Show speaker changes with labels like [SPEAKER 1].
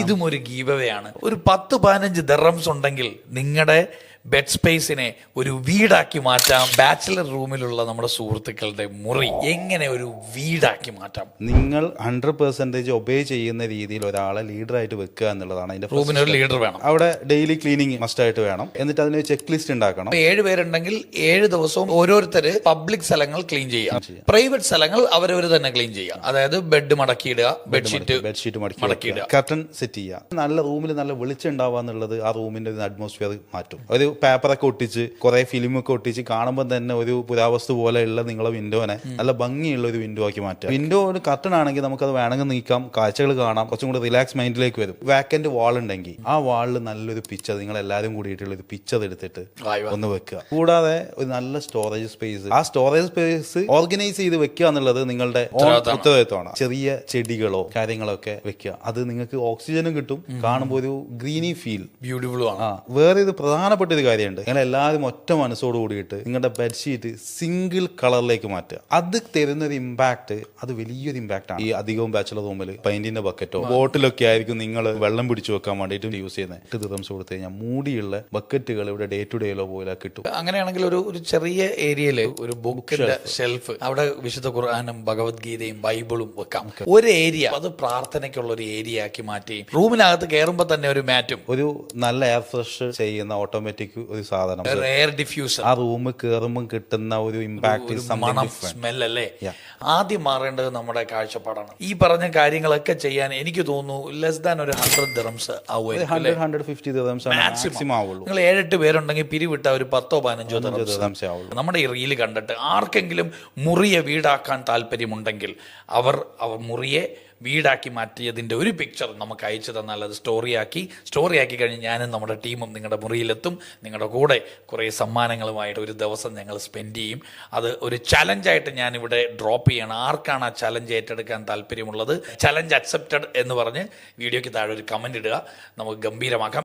[SPEAKER 1] ഇതും ഒരു ഗീവ് ആണ്. ഒരു 10-15 ദിർഹംസ് ഉണ്ടെങ്കിൽ നിങ്ങളുടെ ബെഡ് സ്പേസിനെ ഒരു വീടാക്കി മാറ്റാം. ബാച്ചിലർ റൂമിലുള്ള നമ്മുടെ സുഹൃത്തുക്കളുടെ മുറി എങ്ങനെ ഒരു വീടാക്കി മാറ്റാം.
[SPEAKER 2] നിങ്ങൾ 100% ഒബേ ചെയ്യുന്ന രീതിയിൽ ഒരാളെ ലീഡറായിട്ട് വെക്കുക എന്നുള്ളതാണ് അതിന്റെ
[SPEAKER 1] റൂമിന് ഒരു ലീഡർ വേണം.
[SPEAKER 2] അവിടെ ഡെയിലി ക്ലീനിങ് മസ്റ്റ് ആയിട്ട് വേണം. എന്നിട്ട് അതിന് ചെക്ക് ലിസ്റ്റ് ഉണ്ടാക്കണം.
[SPEAKER 1] 7 പേരുണ്ടെങ്കിൽ 7 ദിവസവും ഓരോരുത്തര് പബ്ലിക് സ്ഥലങ്ങൾ ക്ലീൻ ചെയ്യാം. പ്രൈവറ്റ് സ്ഥലങ്ങൾ അവരവർ തന്നെ ക്ലീൻ ചെയ്യാം. അതായത് ബെഡ് മടക്കിയിടുക, ബെഡ്ഷീറ്റ് മടക്കിയിടുക,
[SPEAKER 2] കർട്ടൻ സെറ്റ് ചെയ്യുക. നല്ല റൂമിൽ നല്ല വെളിച്ചം ഉണ്ടാവുക എന്നുള്ളത് ആ റൂമിന്റെ അറ്റ്മോസ്ഫിയർ മാറ്റും. ഒരു പേപ്പറൊക്കെ ഒട്ടിച്ച് കുറെ ഫിലിമൊക്കെ ഒട്ടിച്ച് കാണുമ്പോൾ തന്നെ ഒരു പുരാവസ്തു പോലെയുള്ള നിങ്ങളെ വിൻഡോനെ നല്ല ഭംഗിയുള്ള ഒരു വിൻഡോ ആക്കി മാറ്റുക. വിൻഡോ ഒരു കർട്ടൺ ആണെങ്കിൽ നമുക്കത് വേണമെങ്കിൽ നീക്കാം, കാഴ്ചകൾ കാണാം, കുറച്ചും കൂടി റിലാക്സ് മൈൻഡിലേക്ക് വരും. വാക്കന്റ് വാൾ ഉണ്ടെങ്കിൽ ആ വാളിൽ നല്ലൊരു പിക്ചർ നിങ്ങൾ എല്ലാവരും കൂടിയിട്ടുള്ള ഒരു പിക്ചർ എടുത്തിട്ട് ഒന്ന് വെക്കുക. കൂടാതെ ഒരു നല്ല സ്റ്റോറേജ് സ്പേസ്, ആ സ്റ്റോറേജ് സ്പേസ് ഓർഗനൈസ് ചെയ്ത് വെക്കുക എന്നുള്ളത് നിങ്ങളുടെ ഉത്തരവാദിത്വമാണ്. ചെറിയ ചെടികളോ കാര്യങ്ങളോ ഒക്കെ വെക്കുക. അത് നിങ്ങൾക്ക് ഓക്സിജനും കിട്ടും, കാണുമ്പോൾ ഒരു ഗ്രീനി ഫീൽ,
[SPEAKER 1] ബ്യൂട്ടിഫുൾ ആണ്.
[SPEAKER 2] വേറെ ഒരു പ്രധാനപ്പെട്ട ഒരു കാര്യമുണ്ട്. നിങ്ങൾ എല്ലാവരും ഒറ്റ മനസ്സോട് കൂടിയിട്ട് നിങ്ങളുടെ ബെഡ്ഷീറ്റ് സിംഗിൾ കളറിലേക്ക് മാറ്റുക. അത് തരുന്ന ഒരു ഇമ്പാക്ട് അത് വലിയൊരു ഇമ്പാക്ട് ആണ്. ഈ അധികവും ബാച്ചിലർ റൂമിൽ പെയിന്റിന്റെ ബക്കറ്റോ ബോട്ടിലൊക്കെ ആയിരിക്കും നിങ്ങൾ വെള്ളം പിടിച്ചു വെക്കാൻ വേണ്ടിയിട്ട് യൂസ് ചെയ്യുന്നത്. 8 ദിർഹംസ് കൊടുത്തു കഴിഞ്ഞാൽ മൂടിയുള്ള ബക്കറ്റുകൾ ഇവിടെ ഡേ ടു ഡേയിലോ പോലെ കിട്ടും.
[SPEAKER 1] അങ്ങനെയാണെങ്കിൽ ഒരു ചെറിയ ഏരിയയില് ഒരു ബുക്കിന്റെ ഷെൽഫ്, അവിടെ വിശുദ്ധ ഖുർആനും ഭഗവത്ഗീതയും ബൈബിളും വെക്കാം. ഒരു ഏരിയ അത് പ്രാർത്ഥനയ്ക്കുള്ള ഒരു ഏരിയ ആക്കി മാറ്റി റൂമിനകത്ത് കയറുമ്പോൾ തന്നെ ഒരു മാറ്റും.
[SPEAKER 2] ഒരു നല്ല എയർ ഫ്രഷ് ചെയ്യുന്ന ഓട്ടോമാറ്റിക് ഒരു സാധനം,
[SPEAKER 1] എയർ ഡിഫ്യൂസർ.
[SPEAKER 2] ആ റൂം കയറുമ്പോൾ കിട്ടുന്ന ഒരു ഇമ്പാക്ട്,
[SPEAKER 1] സ്മെൽ അല്ലേ. ആദ്യം മാറേണ്ടത് നമ്മുടെ കാഴ്ചപ്പാടാണ്. ഈ പറഞ്ഞ കാര്യങ്ങളൊക്കെ ചെയ്യാൻ എനിക്ക് തോന്നുന്നു ലെസ് ദാൻ ഒരു 100 ദിർഹംസ്
[SPEAKER 2] മാക്സിമം ആവുള്ളൂ.
[SPEAKER 1] നിങ്ങൾ 7-8 പേരുണ്ടെങ്കിൽ പിരിവിട്ട ഒരു 10-15 ദിർഹംസ് ആവുള്ളൂ. നമ്മുടെ ഈ റീല് കണ്ടിട്ട് ആർക്കെങ്കിലും മുറിയെ വീടാക്കാൻ താല്പര്യമുണ്ടെങ്കിൽ അവർ മുറിയെ വീടാക്കി മാറ്റിയതിൻ്റെ ഒരു പിക്ചർ നമുക്ക് അയച്ചു തന്നാൽ അത് സ്റ്റോറിയാക്കി കഴിഞ്ഞ് ഞാനും നമ്മുടെ ടീമും നിങ്ങളുടെ മുറിയിലെത്തും. നിങ്ങളുടെ കൂടെ കുറേ സമ്മാനങ്ങളുമായിട്ട് ഒരു ദിവസം ഞങ്ങൾ സ്പെൻഡ് ചെയ്യും. അത് ഒരു ചലഞ്ചായിട്ട് ഞാനിവിടെ ഡ്രോപ്പ് ചെയ്യണം. ആർക്കാണ് ആ ചലഞ്ച് ഏറ്റെടുക്കാൻ താല്പര്യമുള്ളത്, ചലഞ്ച് അക്സെപ്റ്റഡ് എന്ന് പറഞ്ഞ് വീഡിയോയ്ക്ക് താഴെ ഒരു കമൻറ്റ് ഇടുക. നമുക്ക് ഗംഭീരമാക്കാം.